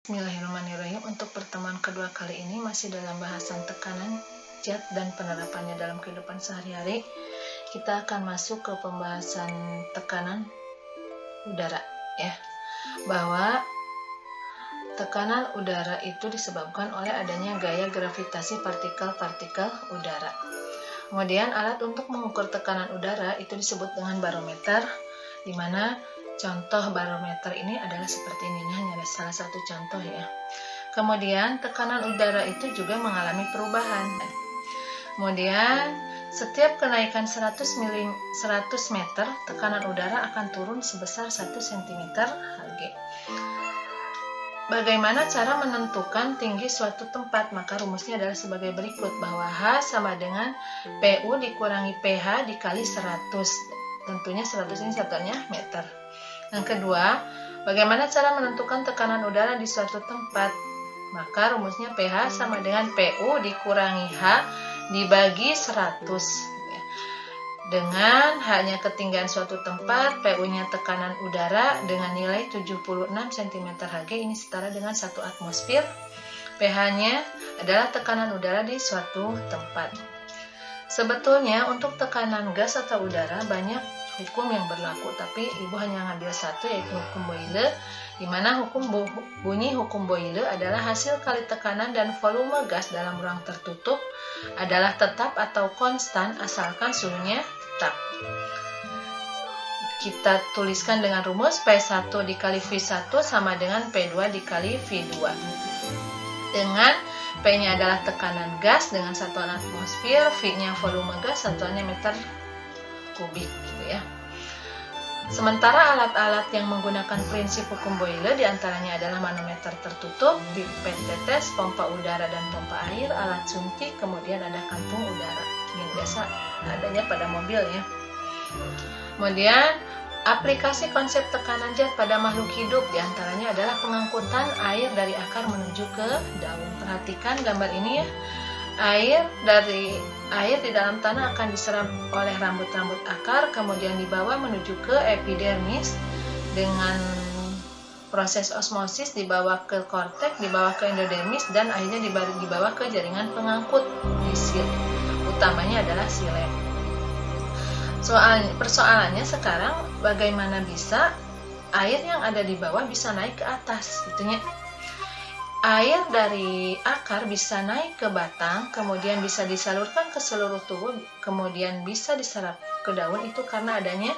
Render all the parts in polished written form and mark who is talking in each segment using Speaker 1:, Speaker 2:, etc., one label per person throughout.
Speaker 1: Bismillahirrahmanirrahim. Untuk pertemuan kedua kali ini masih dalam bahasan tekanan zat dan penerapannya dalam kehidupan sehari-hari. Kita akan masuk ke pembahasan tekanan udara ya. Bahwa tekanan udara itu disebabkan oleh adanya gaya gravitasi partikel-partikel udara. Kemudian alat untuk mengukur tekanan udara itu disebut dengan barometer, di mana contoh barometer ini adalah seperti ini, hanya ada salah satu contoh ya. Kemudian tekanan udara itu juga mengalami perubahan. Kemudian setiap kenaikan 100 meter, tekanan udara akan turun sebesar 1 cm Hg. Bagaimana cara menentukan tinggi suatu tempat? Maka rumusnya adalah sebagai berikut, bahwa H sama dengan PU dikurangi PH dikali 100. Tentunya 100 ini satuannya meter. Yang kedua, bagaimana cara menentukan tekanan udara di suatu tempat? Maka rumusnya PH sama dengan PU dikurangi H dibagi 100. Dengan H-nya ketinggian suatu tempat, PU-nya tekanan udara dengan nilai 76 cm Hg, ini setara dengan 1 atmosfer. pH-nya adalah tekanan udara di suatu tempat. Sebetulnya untuk tekanan gas atau udara banyak hukum yang berlaku, tapi ibu hanya ngambil satu, yaitu hukum Boyle, di mana bunyi hukum Boyle adalah hasil kali tekanan dan volume gas dalam ruang tertutup adalah tetap atau konstan asalkan suhunya tetap. Kita tuliskan dengan rumus P1 dikali V1 sama dengan P2 dikali V2. Dengan P-nya adalah tekanan gas dengan satuan atmosfer, V-nya volume gas, satuannya meter kubik gitu ya. Sementara alat-alat yang menggunakan prinsip hukum Boyle diantaranya adalah manometer tertutup, pipet tetes, pompa udara dan pompa air, alat suntik, kemudian ada kantung udara. Ini biasa adanya pada mobil ya. Kemudian aplikasi konsep tekanan zat pada makhluk hidup diantaranya adalah pengangkutan air dari akar menuju ke daun. Perhatikan gambar ini ya. Air di dalam tanah akan diserap oleh rambut-rambut akar, kemudian dibawa menuju ke epidermis dengan proses osmosis, dibawa ke korteks, dibawa ke endodermis, dan akhirnya dibawa ke jaringan pengangkut di sil. Utamanya adalah silem. Persoalannya sekarang bagaimana bisa air yang ada di bawah bisa naik ke atas gitunya. Air dari akar bisa naik ke batang, kemudian bisa disalurkan ke seluruh tubuh, kemudian bisa diserap ke daun, itu karena adanya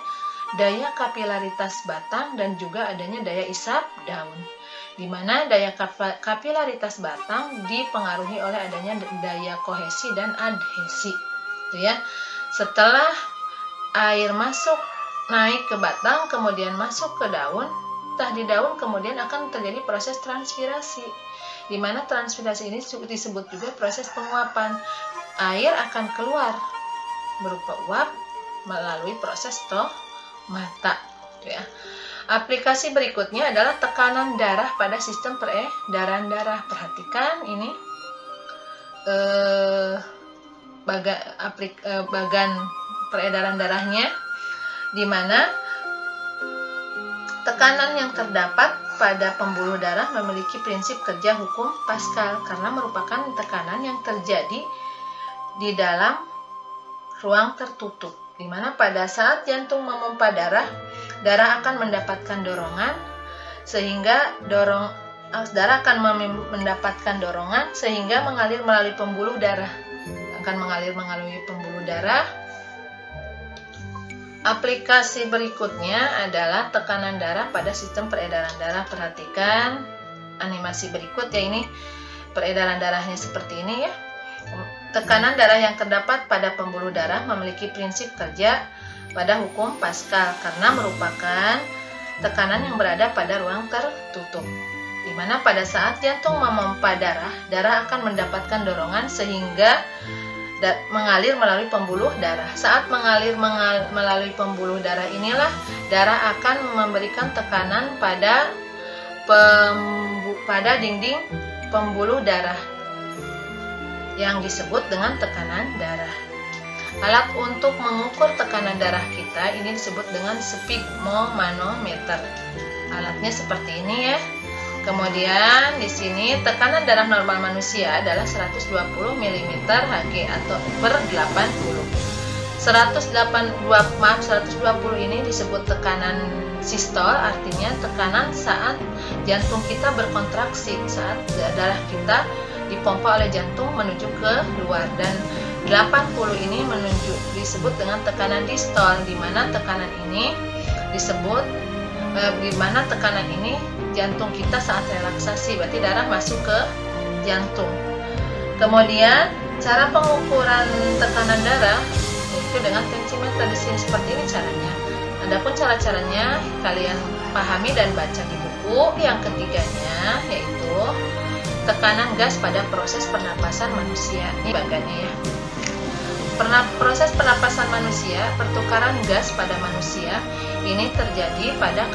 Speaker 1: daya kapilaritas batang dan juga adanya daya isap daun. Di mana daya kapilaritas batang dipengaruhi oleh adanya daya kohesi dan adhesi. Gitu ya. Setelah air masuk naik ke batang, kemudian masuk ke daun, entah di daun kemudian akan terjadi proses transpirasi, di mana transpirasi ini disebut juga proses penguapan. Air akan keluar berupa uap melalui proses stomata. Gitu ya. Aplikasi berikutnya adalah tekanan darah pada sistem peredaran darah. Perhatikan ini bagan peredaran darahnya, di mana tekanan yang terdapat pada pembuluh darah memiliki prinsip kerja hukum Pascal karena merupakan tekanan yang terjadi di dalam ruang tertutup, di mana pada saat jantung memompa darah akan mendapatkan dorongan sehingga darah akan mendapatkan dorongan sehingga mengalir melalui pembuluh darah. Aplikasi berikutnya adalah tekanan darah pada sistem peredaran darah. Perhatikan animasi berikut ya, ini peredaran darahnya seperti ini ya. Tekanan darah yang terdapat pada pembuluh darah memiliki prinsip kerja pada hukum Pascal karena merupakan tekanan yang berada pada ruang tertutup, di mana pada saat jantung memompa darah akan mendapatkan dorongan sehingga mengalir melalui pembuluh darah. Saat mengalir melalui pembuluh darah inilah darah akan memberikan tekanan pada dinding pembuluh darah yang disebut dengan tekanan darah. Alat untuk mengukur tekanan darah kita ini disebut dengan sphygmomanometer. Alatnya seperti ini ya. Kemudian di sini tekanan darah normal manusia adalah 120 mm Hg atau per 80. 120 ini disebut tekanan sistol, artinya tekanan saat jantung kita berkontraksi, saat darah kita dipompa oleh jantung menuju ke luar, dan 80 ini disebut dengan tekanan distol, di mana tekanan ini jantung kita saat relaksasi, berarti darah masuk ke jantung. Kemudian cara pengukuran tekanan darah yaitu dengan tensimeter. Di sini seperti ini caranya. Adapun cara-caranya kalian pahami dan baca di buku. Yang ketiganya yaitu tekanan gas pada proses pernapasan manusia. Ini bagiannya ya. Proses pernapasan manusia, pertukaran gas pada manusia ini terjadi pada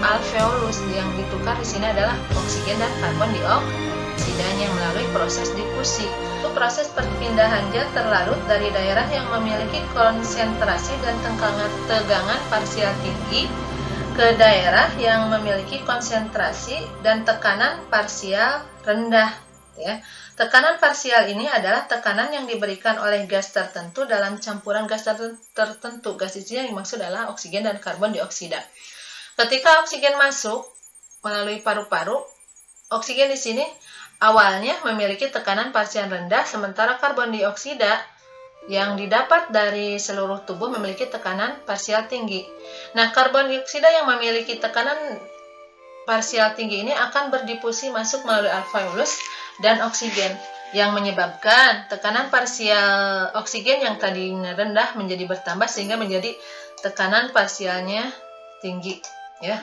Speaker 1: alveolus. Yang ditukar di sini adalah oksigen dan karbon dioksidanya melalui proses difusi. Proses perpindahan zat terlarut dari daerah yang memiliki konsentrasi dan tegangan parsial tinggi ke daerah yang memiliki konsentrasi dan tekanan parsial rendah. Ya. Tekanan parsial ini adalah tekanan yang diberikan oleh gas tertentu dalam campuran gas tertentu. Gas itu yang dimaksud adalah oksigen dan karbon dioksida. Ketika oksigen masuk melalui paru-paru, oksigen di sini awalnya memiliki tekanan parsial rendah, sementara karbon dioksida yang didapat dari seluruh tubuh memiliki tekanan parsial tinggi. Nah, karbon dioksida yang memiliki tekanan parsial tinggi ini akan berdifusi masuk melalui alveolus dan oksigen, yang menyebabkan tekanan parsial oksigen yang tadinya rendah menjadi bertambah sehingga menjadi tekanan parsialnya tinggi, ya.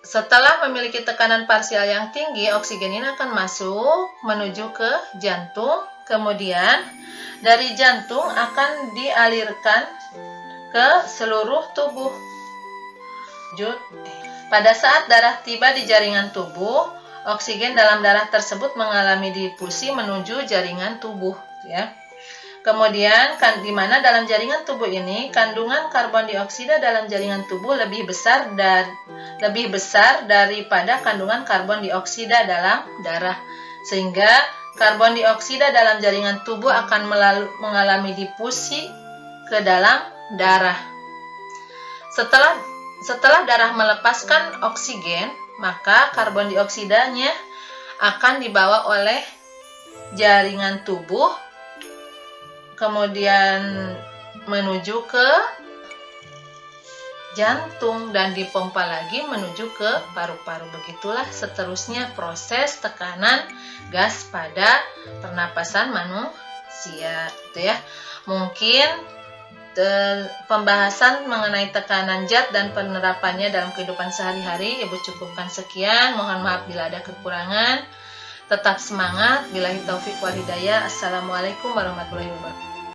Speaker 1: Setelah memiliki tekanan parsial yang tinggi, oksigen ini akan masuk menuju ke jantung. Kemudian dari jantung akan dialirkan ke seluruh tubuh. Pada saat darah tiba di jaringan tubuh, oksigen dalam darah tersebut mengalami difusi menuju jaringan tubuh, ya. Kemudian di mana dalam jaringan tubuh ini kandungan karbon dioksida dalam jaringan tubuh lebih besar daripada kandungan karbon dioksida dalam darah, sehingga karbon dioksida dalam jaringan tubuh akan mengalami difusi ke dalam darah. Setelah darah melepaskan oksigen, maka karbon dioksidanya akan dibawa oleh jaringan tubuh kemudian menuju ke jantung dan dipompa lagi menuju ke paru-paru. Begitulah seterusnya proses tekanan gas pada pernapasan manusia, gitu ya. Mungkin pembahasan mengenai tekanan zat dan penerapannya dalam kehidupan sehari-hari Ibu cukupkan sekian. Mohon maaf bila ada kekurangan. Tetap semangat. Billahi taufik wal hidayah. Assalamualaikum warahmatullahi wabarakatuh.